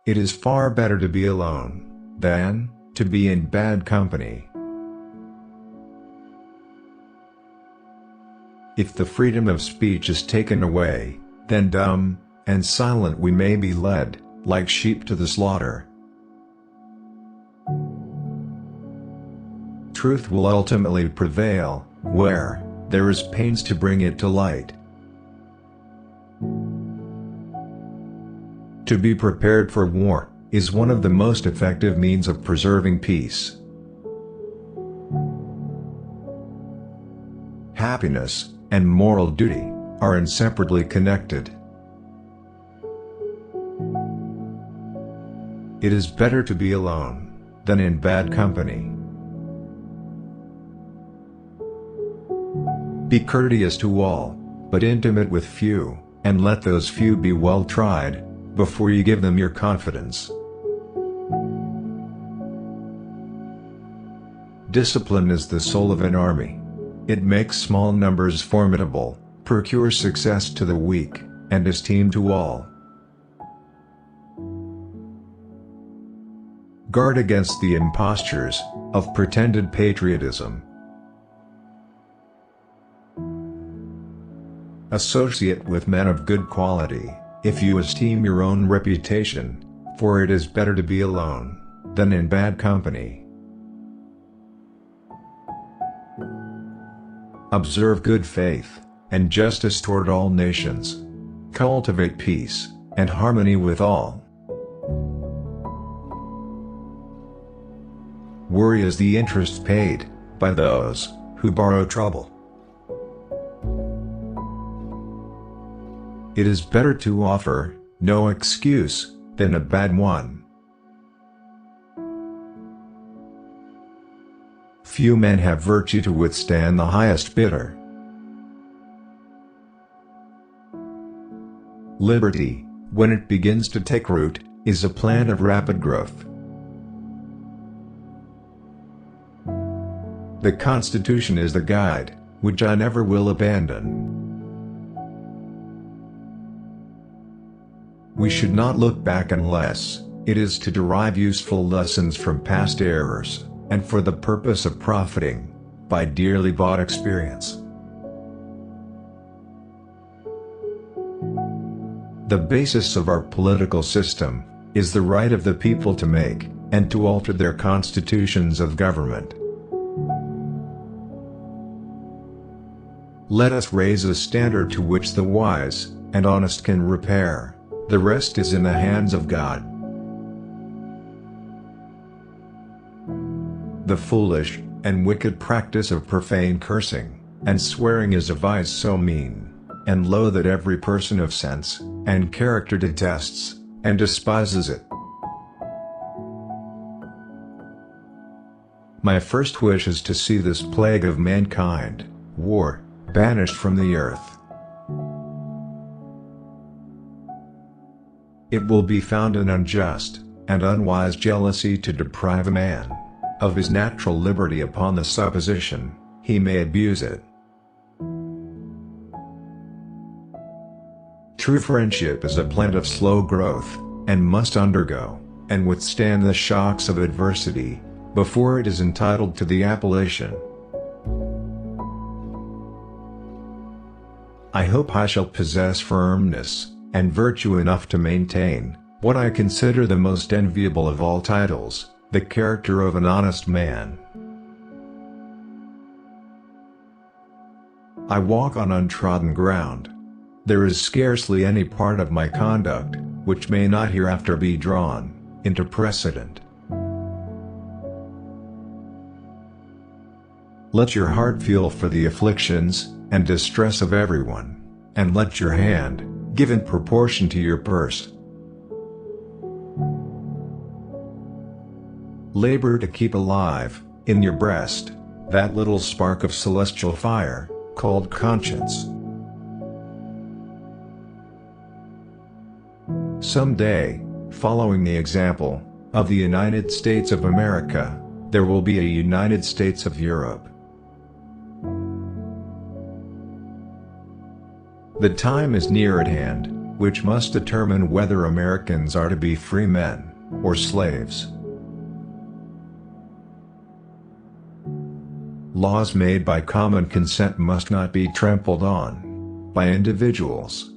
It is far better to be alone than to be in bad company. If the freedom of speech is taken away, then dumb and silent we may be led, like sheep to the slaughter. Truth will ultimately prevail, where there is pains to bring it to light. To be prepared for war is one of the most effective means of preserving peace. Happiness and moral duty are inseparably connected. It is better to be alone than in bad company. Be courteous to all, but intimate with few, and let those few be well tried, before you give them your confidence. Discipline is the soul of an army. It makes small numbers formidable, procures success to the weak, and esteem to all. Guard against the impostures of pretended patriotism. Associate with men of good quality, if you esteem your own reputation, for it is better to be alone than in bad company. Observe good faith and justice toward all nations. Cultivate peace and harmony with all. Worry is the interest paid by those who borrow trouble. It is better to offer no excuse than a bad one. Few men have virtue to withstand the highest bidder. Liberty, when it begins to take root, is a plant of rapid growth. The Constitution is the guide, which I never will abandon. We should not look back unless it is to derive useful lessons from past errors, and for the purpose of profiting by dearly bought experience. The basis of our political system is the right of the people to make and to alter their constitutions of government. Let us raise a standard to which the wise and honest can repair. The rest is in the hands of God. The foolish and wicked practice of profane cursing and swearing is a vice so mean and low that every person of sense and character detests and despises it. My first wish is to see this plague of mankind, war, banished from the earth. It will be found an unjust and unwise jealousy to deprive a man of his natural liberty upon the supposition he may abuse it. True friendship is a plant of slow growth, and must undergo and withstand the shocks of adversity before it is entitled to the appellation. I hope I shall possess firmness and virtue enough to maintain what I consider the most enviable of all titles, the character of an honest man. I walk on untrodden ground. There is scarcely any part of my conduct which may not hereafter be drawn into precedent. Let your heart feel for the afflictions and distress of everyone, and let your hand give in proportion to your purse. Labor to keep alive, in your breast, that little spark of celestial fire, called conscience. Some day, following the example of the United States of America, there will be a United States of Europe. The time is near at hand which must determine whether Americans are to be free men, or slaves. Laws made by common consent must not be trampled on by individuals.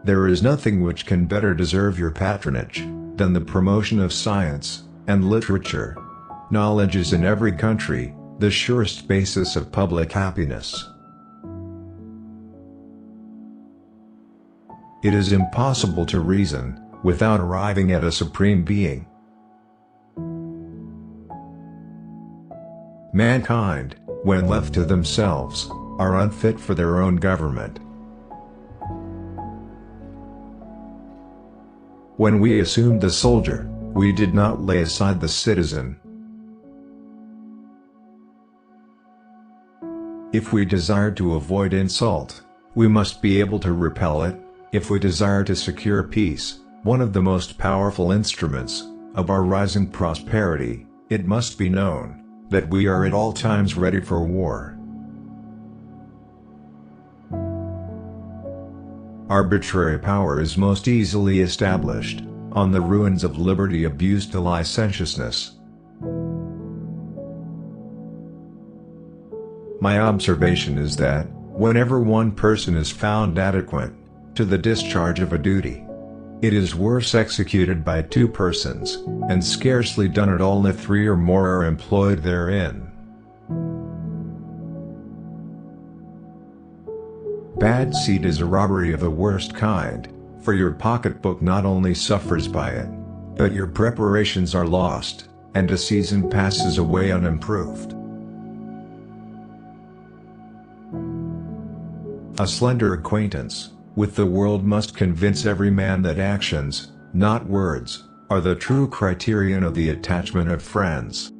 There is nothing which can better deserve your patronage than the promotion of science and literature. Knowledge is in every country the surest basis of public happiness. It is impossible to reason without arriving at a supreme being. Mankind, when left to themselves, are unfit for their own government. When we assumed the soldier, we did not lay aside the citizen. If we desire to avoid insult, we must be able to repel it. If we desire to secure peace, one of the most powerful instruments of our rising prosperity, it must be known that we are at all times ready for war. Arbitrary power is most easily established on the ruins of liberty abused to licentiousness. My observation is that, whenever one person is found adequate to the discharge of a duty, it is worse executed by two persons, and scarcely done at all if three or more are employed therein. Bad seed is a robbery of the worst kind, for your pocketbook not only suffers by it, but your preparations are lost, and a season passes away unimproved. A slender acquaintance with the world must convince every man that actions, not words, are the true criterion of the attachment of friends.